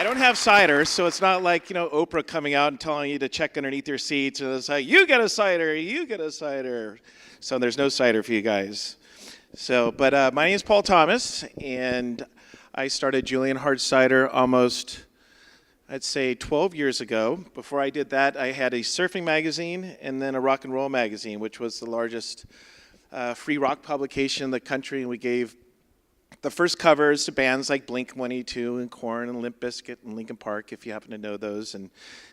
I don't have cider, so it's not like, Oprah coming out and telling you to check underneath your seats and it's like, you get a cider, you get a cider. So there's no cider for you guys. But my name is Paul Thomas, and I started Julian Hard Cider almost, I'd say, 12 years ago. Before I did that, I had a surfing magazine and then a rock and roll magazine, which was the largest free rock publication in the country, and we gave the first covers to bands like Blink-182 and Korn and Limp Bizkit and Linkin Park, if you happen to know those. And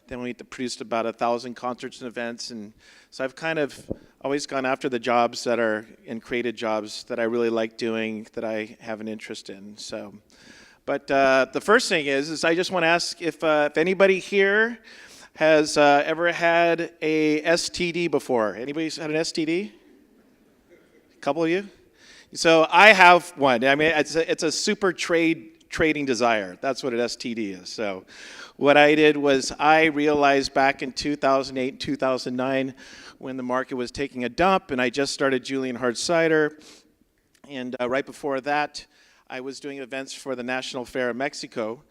then we produced about 1,000 concerts and events. And so I've kind of always gone after the jobs that are, and created jobs that I really like doing, that I have an interest in. But the first thing is I just want to ask if anybody here has ever had a STD before. Anybody had an STD? A couple of you? So I have one. I mean, it's a super trading desire. That's what an STD is. So what I did was I realized back in 2008, 2009, when the market was taking a dump, and I just started Julian Hard Cider. And right before that, I was doing events for the National Fair of Mexico.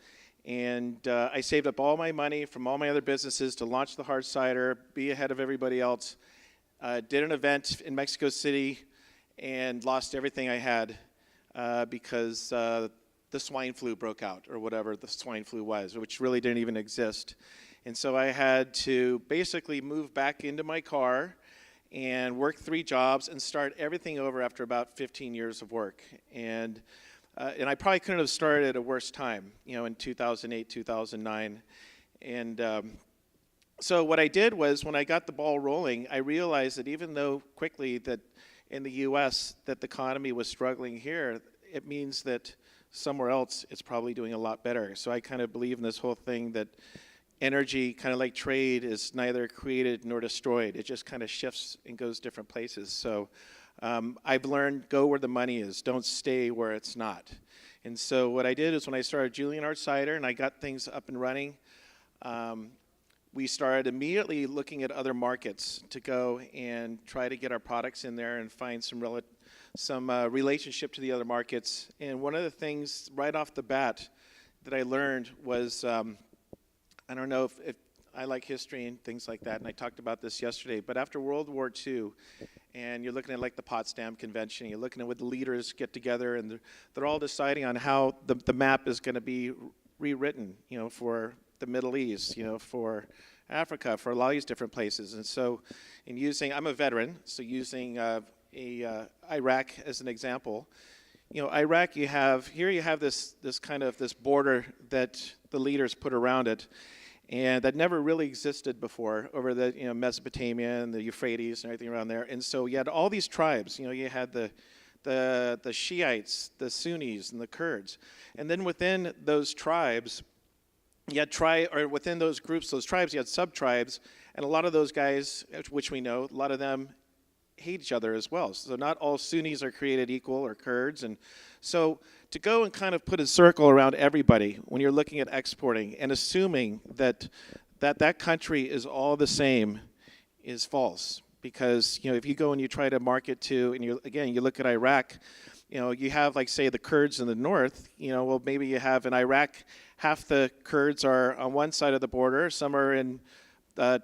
And I saved up all my money from all my other businesses to launch the hard cider, be ahead of everybody else. Did an event in Mexico City and lost everything I had because the swine flu broke out, or whatever the swine flu was, which really didn't even exist. And so I had to basically move back into my car and work 3 jobs and start everything over after about 15 years of work. And I probably couldn't have started at a worse time, in 2008, 2009. And so what I did was, when I got the ball rolling, I realized that even though quickly that in the U.S. that the economy was struggling here, it means that somewhere else it's probably doing a lot better. So I kind of believe in this whole thing that energy, kind of like trade, is neither created nor destroyed. It just kind of shifts and goes different places. So I've learned, go where the money is. Don't stay where it's not. And so what I did is, when I started Julian Hard Cider and I got things up and running, we started immediately looking at other markets to go and try to get our products in there and find some relationship to the other markets. And one of the things right off the bat that I learned was, I don't know if I like history and things like that, and I talked about this yesterday, but after World War II, and you're looking at like the Potsdam Convention, you're looking at what the leaders get together, and they're all deciding on how the map is going to be rewritten, for the Middle East, for Africa, for a lot of these different places. And so I'm a veteran, so using Iraq as an example, Iraq, you have this kind of this border that the leaders put around it, and that never really existed before, over the Mesopotamia and the Euphrates and everything around there. And so you had all these tribes. You had the Shiites, the Sunnis, and the Kurds. And then within those tribes, within those groups, those tribes, you had sub-tribes, and a lot of those guys, which we know, a lot of them hate each other as well. So not all Sunnis are created equal, or Kurds. And so to go and kind of put a circle around everybody when you're looking at exporting and assuming that country is all the same is false. Because, if you go and you try to market to, and you look at Iraq, you have, like, say, the Kurds in the north, well, maybe you have in Iraq, half the Kurds are on one side of the border, some are in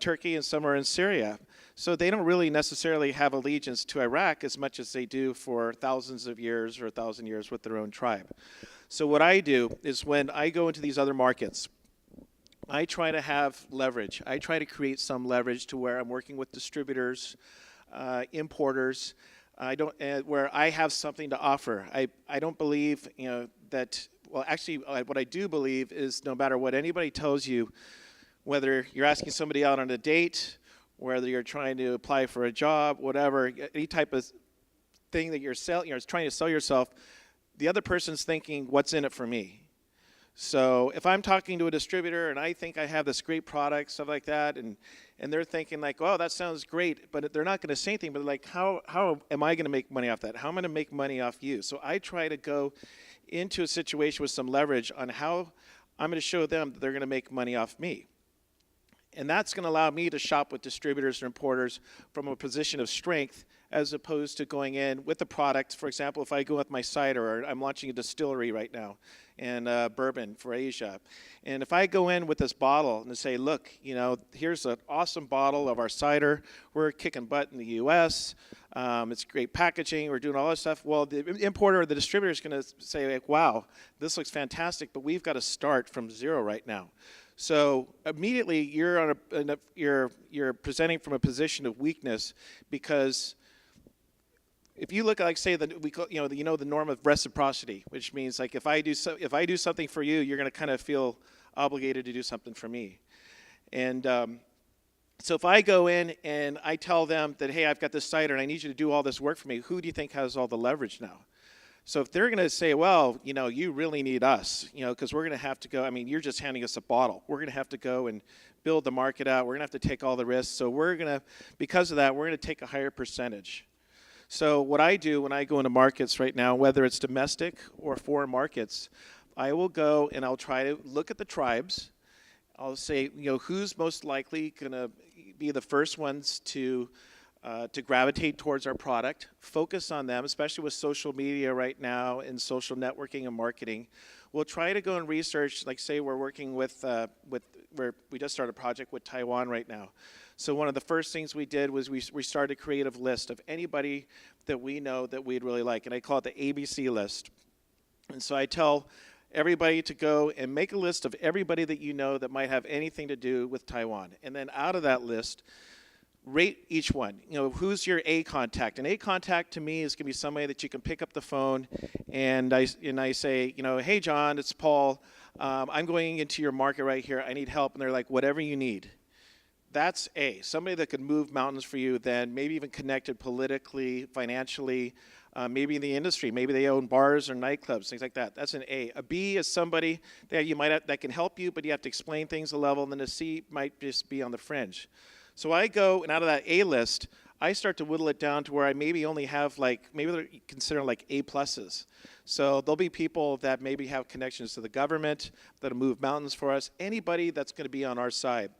Turkey, and some are in Syria. So they don't really necessarily have allegiance to Iraq as much as they do for thousands of years or 1,000 years with their own tribe. So what I do is, when I go into these other markets, I try to have leverage. I try to create some leverage to where I'm working with distributors, importers, where I have something to offer. I don't believe, that, well, actually, what I do believe is, no matter what anybody tells you, whether you're asking somebody out on a date, whether you're trying to apply for a job, whatever, any type of thing that you're trying to sell yourself, the other person's thinking, what's in it for me? So if I'm talking to a distributor and I think I have this great product, stuff like that, and they're thinking like, oh, that sounds great, but they're not going to say anything, but like, how am I going to make money off that? How am I going to make money off you? So I try to go into a situation with some leverage on how I'm going to show them that they're going to make money off me. And that's going to allow me to shop with distributors and importers from a position of strength, as opposed to going in with the product. For example, if I go with my cider, or I'm launching a distillery right now, and bourbon for Asia. And if I go in with this bottle and say, look, here's an awesome bottle of our cider. We're kicking butt in the U.S. It's great packaging. We're doing all this stuff. Well, the importer or the distributor is going to say, like, wow, this looks fantastic, but we've got to start from zero right now. So immediately you're you're presenting from a position of weakness, because if you look at, like, say, the norm of reciprocity, which means, like, if I do something for you, you're going to kind of feel obligated to do something for me. And so if I go in and I tell them that, hey, I've got this cider and I need you to do all this work for me, who do you think has all the leverage now? So if they're going to say, well, you really need us, because we're going to have to go, you're just handing us a bottle. We're going to have to go and build the market out. We're going to have to take all the risks. So because of that, we're going to take a higher percentage. So what I do when I go into markets right now, whether it's domestic or foreign markets, I will go and I'll try to look at the tribes. I'll say, who's most likely going to be the first ones to gravitate towards our product, focus on them, especially with social media right now and social networking and marketing. We'll try to go and research, like, say we're working with where we just started a project with Taiwan right now. So one of the first things we did was we started a creative list of anybody that we know that we'd really like, and I call it the ABC list. And so I tell everybody to go and make a list of everybody that you know that might have anything to do with Taiwan. And then out of that list, rate each one. Who's your A contact? An A contact to me is going to be somebody that you can pick up the phone and I say, hey, John, it's Paul. I'm going into your market right here. I need help. And they're like, whatever you need. That's A. Somebody that could move mountains for you, then maybe even connected politically, financially, maybe in the industry. Maybe they own bars or nightclubs, things like that. That's an A. A B is somebody that can help you, but you have to explain things a level. And then a C might just be on the fringe. So I go, and out of that A list, I start to whittle it down to where I maybe only have, maybe they're considered like A pluses. So there'll be people that maybe have connections to the government, that'll move mountains for us, anybody that's going to be on our side.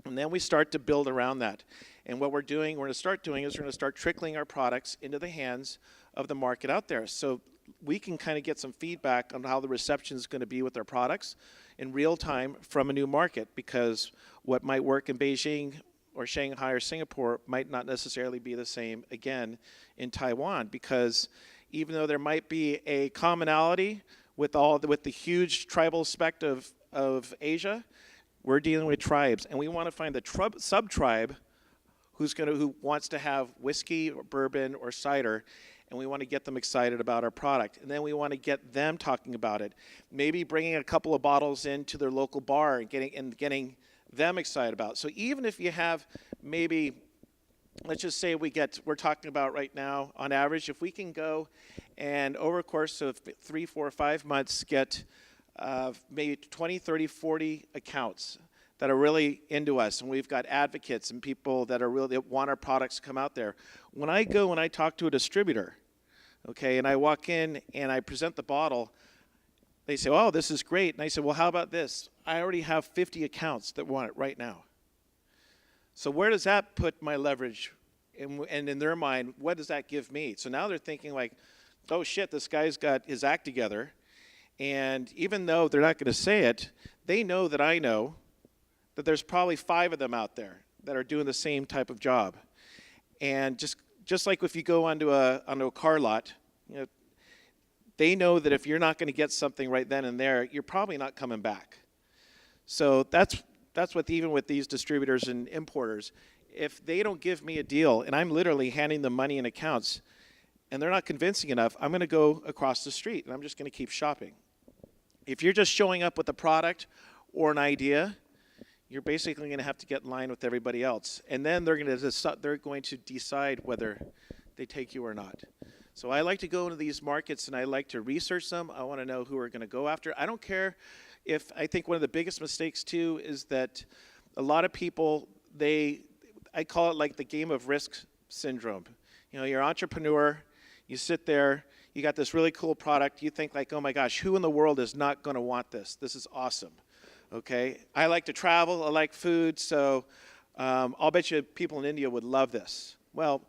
And then we start to build around that. And what we're going to start doing is we're going to start trickling our products into the hands of the market out there. So we can kind of get some feedback on how the reception is going to be with our products in real time from a new market, because what might work in Beijing or Shanghai or Singapore might not necessarily be the same again in Taiwan, because even though there might be a commonality with the huge tribal spect of Asia, we're dealing with tribes, and we want to find the sub-tribe who wants to have whiskey or bourbon or cider, and we want to get them excited about our product. And then we want to get them talking about it, maybe bringing a couple of bottles into their local bar and getting them excited about it. So even if you have maybe, let's just say we're talking about right now, on average, if we can go and over a course of 3, 4, 5 months get maybe 20, 30, 40 accounts that are really into us, and we've got advocates and people that want our products to come out there. When I go and I talk to a distributor, okay, and I walk in and I present the bottle, they say, oh, this is great. And I said, well, how about this? I already have 50 accounts that want it right now. So where does that put my leverage? And in their mind, what does that give me? So now they're thinking like, oh, shit, this guy's got his act together. And even though they're not going to say it, they know that I know that there's probably 5 of them out there that are doing the same type of job. And just like if you go onto a car lot, they know that if you're not going to get something right then and there, you're probably not coming back. So that's what, even with these distributors and importers, if they don't give me a deal and I'm literally handing them money in accounts and they're not convincing enough, I'm going to go across the street and I'm just going to keep shopping. If you're just showing up with a product or an idea, you're basically going to have to get in line with everybody else. And then they're going to decide whether they take you or not. So I like to go into these markets and I like to research them. I want to know who are going to go after. I don't care if, I think one of the biggest mistakes too is that a lot of people, I call it like the game of risk syndrome. You're an entrepreneur, you sit there, you got this really cool product, you think like, oh my gosh, who in the world is not going to want this? This is awesome. Okay, I like to travel, I like food, so I'll bet you people in India would love this. Well,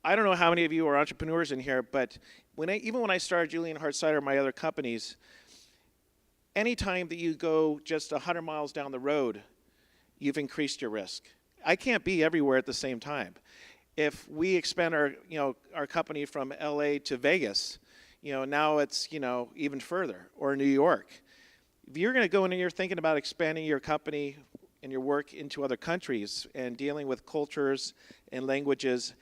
I don't know how many of you are entrepreneurs in here, but even when I started Julian Hart Cider, my other companies, anytime that you go just 100 miles down the road, you've increased your risk. I can't be everywhere at the same time. If we expand our company from LA to Vegas, now it's, even further, or New York. If you're going to go in and you're thinking about expanding your company and your work into other countries and dealing with cultures and languages,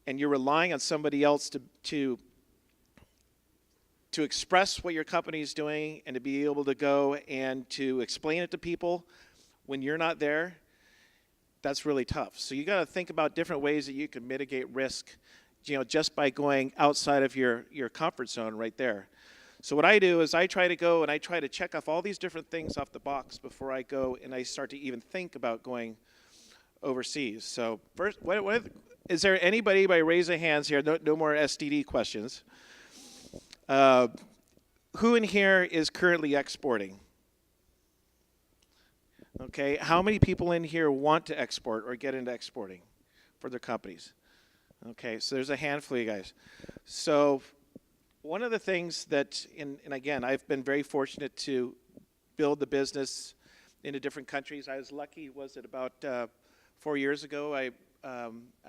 and you're relying on somebody else to express what your company is doing and to be able to go and to explain it to people when you're not there, that's really tough. So you got to think about different ways that you can mitigate risk, just by going outside of your comfort zone right there. So what I do is I try to go and I try to check off all these different things off the box before I go and I start to even think about going overseas. So first, is there anybody, by raise of hands here, no more STD questions, who in here is currently exporting? Okay, how many people in here want to export or get into exporting for their companies? Okay, so there's a handful of you guys. So one of the things that, and again, I've been very fortunate to build the business into different countries. I was lucky, was it about 4 years ago, I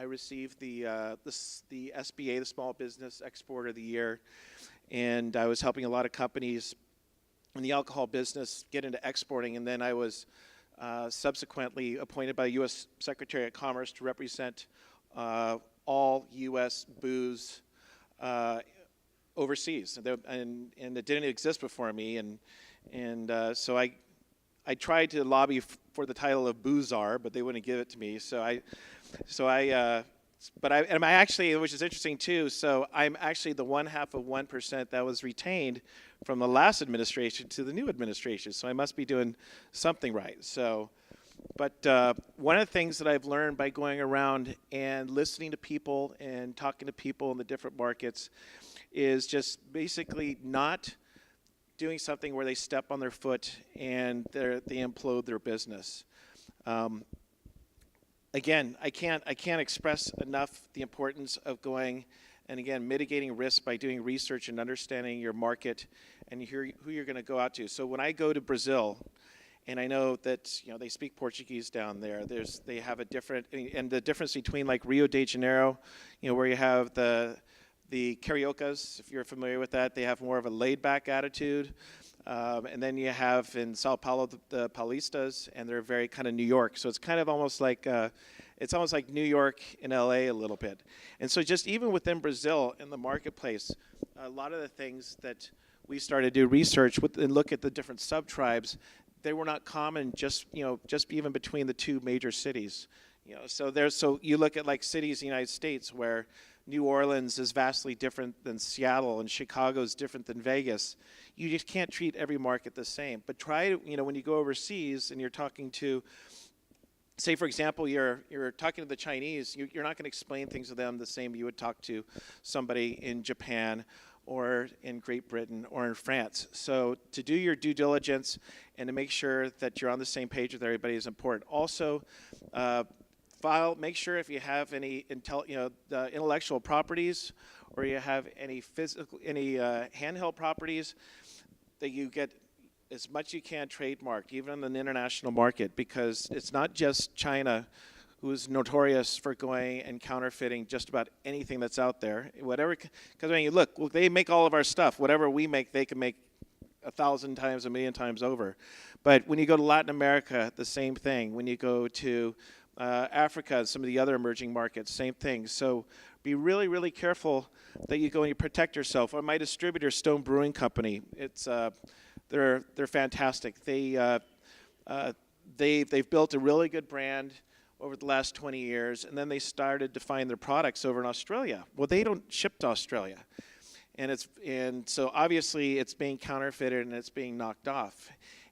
received the SBA, the Small Business Exporter of the Year, and I was helping a lot of companies in the alcohol business get into exporting, and then I was subsequently appointed by the U.S. Secretary of Commerce to represent all U.S. booze overseas, and it didn't exist before me, and so I tried to lobby for the title of Booze Czar, but they wouldn't give it to me. But I'm actually, which is interesting too. So I'm actually the 1/2 of 1% that was retained from the last administration to the new administration. So I must be doing something right. So, but one of the things that I've learned by going around and listening to people and talking to people in the different markets is just basically not doing something where they step on their foot and they implode their business. Again, I can't express enough the importance of going and, again, mitigating risk by doing research and understanding your market and who you're going to go out to. So when I go to Brazil, and I know that they speak Portuguese down there, they have a different, and the difference between like Rio de Janeiro, where you have the cariocas, if you're familiar with that, they have more of a laid-back attitude. And then you have in Sao Paulo the Paulistas, and they're very kind of New York. So it's kind of almost like New York in LA a little bit. And so just even within Brazil in the marketplace, a lot of the things that we started to do research with and look at the different sub-tribes, they were not common just even between the two major cities. So you look at like cities in the United States where New Orleans is vastly different than Seattle and Chicago is different than Vegas. You just can't treat every market the same. But try to, when you go overseas and you're talking to, say for example, you're talking to the Chinese, you're not going to explain things to them the same you would talk to somebody in Japan or in Great Britain or in France. So to do your due diligence and to make sure that you're on the same page with everybody is important. Also, make sure if you have any intellectual properties or you have any handheld properties that you get as much you can trademarked, even in the international market, because it's not just China who is notorious for going and counterfeiting just about anything that's out there. Because look, they make all of our stuff. Whatever we make, they can make 1,000 times, 1,000,000 times over. But when you go to Latin America, the same thing. When you go to Africa and some of the other emerging markets, same thing. So be really, really careful that you go and you protect yourself. Or my distributor, Stone Brewing Company, they're fantastic. They've built a really good brand over the last 20 years, and then they started to find their products over in Australia. Well, they don't ship to Australia, and so obviously it's being counterfeited and it's being knocked off.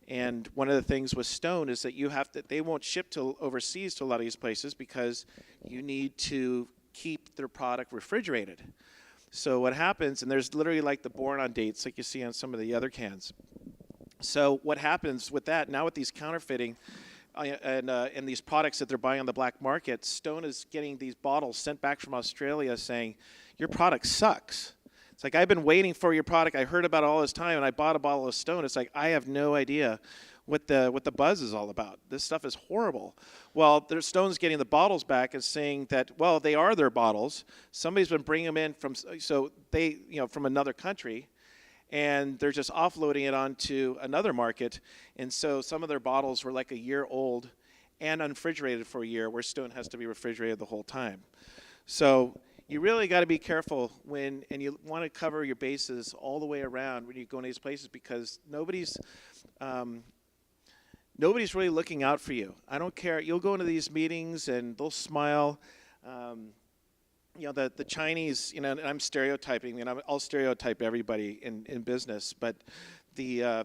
And one of the things with Stone is that they won't ship to overseas to a lot of these places because you need to keep their product refrigerated. So what happens, and there's literally like the born on dates like you see on some of the other cans. So what happens with that, now with these counterfeiting, and these products that they're buying on the black market, Stone is getting these bottles sent back from Australia saying, your product sucks. It's like, I've been waiting for your product. I heard about it all this time, and I bought a bottle of Stone. It's like, I have no idea what the buzz is all about. This stuff is horrible. Well, Stone's getting the bottles back and saying that, well, they are their bottles. Somebody's been bringing them in from another country, and they're just offloading it onto another market. And so some of their bottles were like a year old and unrefrigerated for a year, where Stone has to be refrigerated the whole time. So you really got to be careful and you want to cover your bases all the way around when you go into these places, because nobody's really looking out for you. I don't care. You'll go into these meetings and they'll smile. The Chinese, and I'm stereotyping, and I'll stereotype everybody in business, but a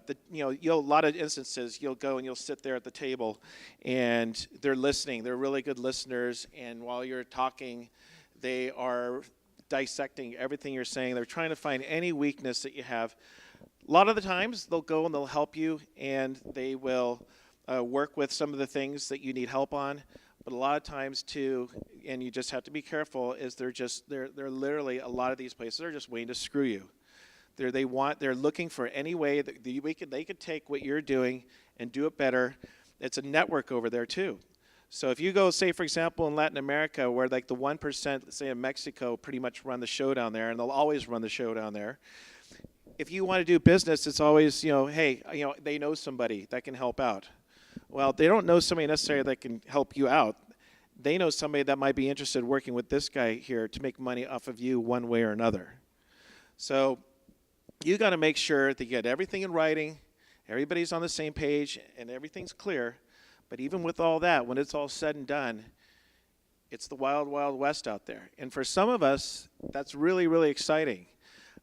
lot of instances you'll go and you'll sit there at the table and they're listening. They're really good listeners, and while you're talking, they are dissecting everything you're saying. They're trying to find any weakness that you have. A lot of the times they'll go and they'll help you, and they will work with some of the things that you need help on. But a lot of times too, and you just have to be careful, is they're literally, a lot of these places are just waiting to screw you. They're looking for any way that they could take what you're doing and do it better. It's a network over there too. So if you go, say, for example, in Latin America, where like the 1%, say in Mexico, pretty much run the show down there, and they'll always run the show down there. If you want to do business, it's always, hey, they know somebody that can help out. Well, they don't know somebody necessarily that can help you out. They know somebody that might be interested in working with this guy here to make money off of you one way or another. So you got to make sure that you get everything in writing, everybody's on the same page, and everything's clear. But even with all that, when it's all said and done, it's the wild, wild west out there. And for some of us, that's really, really exciting.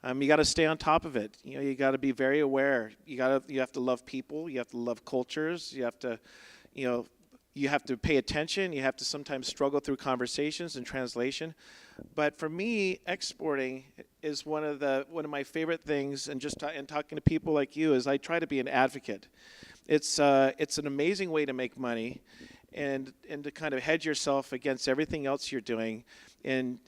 You got to stay on top of it. You got to be very aware. You have to love people. You have to love cultures. You have to pay attention. You have to sometimes struggle through conversations and translation. But for me, exporting is one of my favorite things. And talking to people like you, is I try to be an advocate. It's an amazing way to make money, and to kind of hedge yourself against everything else you're doing in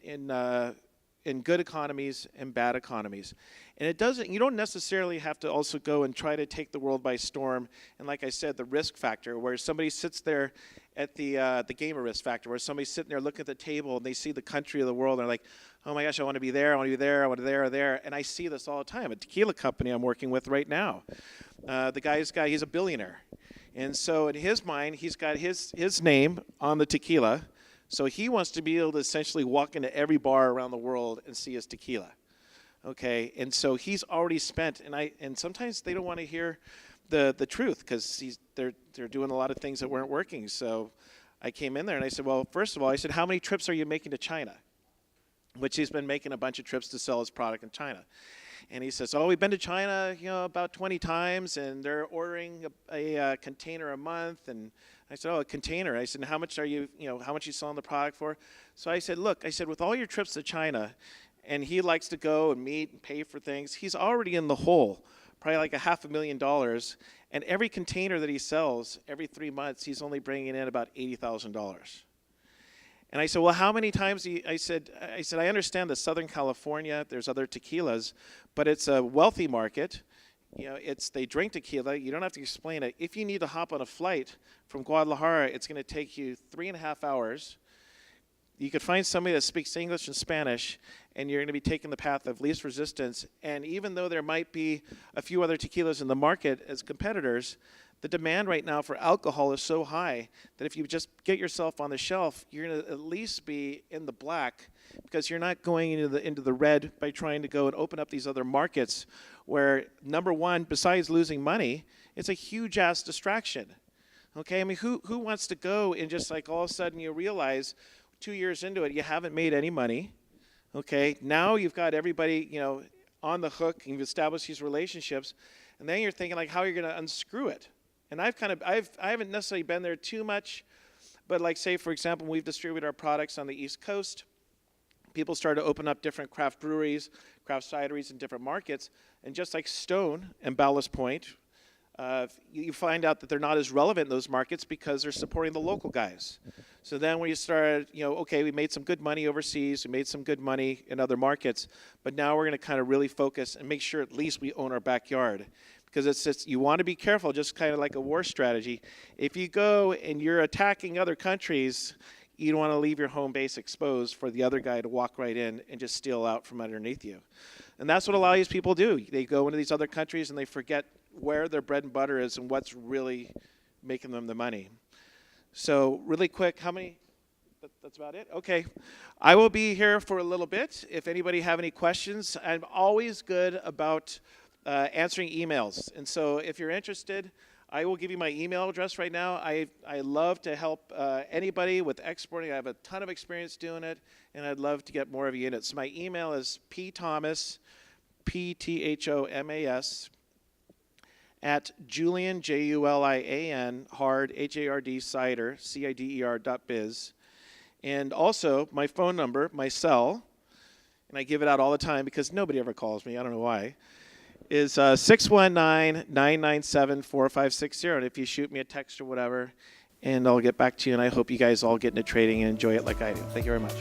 good economies and bad economies. And you don't necessarily have to also go and try to take the world by storm. And like I said, the risk factor, where somebody sits there at the gamer risk factor, where somebody's sitting there looking at the table and they see the country of the world and they're like, oh my gosh, I want to be there, I want to be there, I want to be there or there. And I see this all the time. A tequila company I'm working with right now. He's a billionaire. And so in his mind, he's got his name on the tequila. So he wants to be able to essentially walk into every bar around the world and see his tequila. Okay, and so he's already spent, and sometimes they don't want to hear the truth, because they're doing a lot of things that weren't working. So I came in there and I said, well, first of all, how many trips are you making to China? Which he's been making a bunch of trips to sell his product in China. And he says, we've been to China, about 20 times, and they're ordering a container a month. And I said, a container. I said, how much are you selling the product for? So I said, look, with all your trips to China, and he likes to go and meet and pay for things, he's already in the hole, probably like $500,000. And every container that he sells, every 3 months, he's only bringing in about $80,000. And I said, well, how many times? I said, I understand that Southern California, there's other tequilas, but it's a wealthy market. They drink tequila. You don't have to explain it. If you need to hop on a flight from Guadalajara, it's going to take you 3.5 hours. You could find somebody that speaks English and Spanish, and you're going to be taking the path of least resistance. And even though there might be a few other tequilas in the market as competitors, the demand right now for alcohol is so high that if you just get yourself on the shelf, you're going to at least be in the black, because you're not going into the red by trying to go and open up these other markets where, number one, besides losing money, it's a huge-ass distraction. Okay, who wants to go and just all of a sudden you realize 2 years into it you haven't made any money? Okay, now you've got everybody on the hook, and you've established these relationships, and then you're thinking how you're going to unscrew it. And I haven't necessarily been there too much, but say, for example, we've distributed our products on the East Coast. People started to open up different craft breweries, craft cideries in different markets. And just like Stone and Ballast Point, you find out that they're not as relevant in those markets because they're supporting the local guys. So then when you start, okay, we made some good money overseas, we made some good money in other markets, but now we're going to kind of really focus and make sure at least we own our backyard. Because it's just, you want to be careful, just kind of like a war strategy. If you go and you're attacking other countries, you don't want to leave your home base exposed for the other guy to walk right in and just steal out from underneath you. And that's what a lot of these people do. They go into these other countries and they forget where their bread and butter is and what's really making them the money. So really quick, how many? That's about it? Okay. I will be here for a little bit. If anybody have any questions, I'm always good about answering emails. And so if you're interested, I will give you my email address right now. I love to help anybody with exporting. I have a ton of experience doing it, and I'd love to get more of you in it. So my email is pthomas, P-T-H-O-M-A-S, at Julian, Julian, hard, H-A-R-D, cider, C-I-D-E-R.biz. And also, my phone number, my cell, and I give it out all the time because nobody ever calls me. I don't know why. Is 619-997-4560. And if you shoot me a text or whatever, and I'll get back to you. And I hope you guys all get into trading and enjoy it like I do. Thank you very much.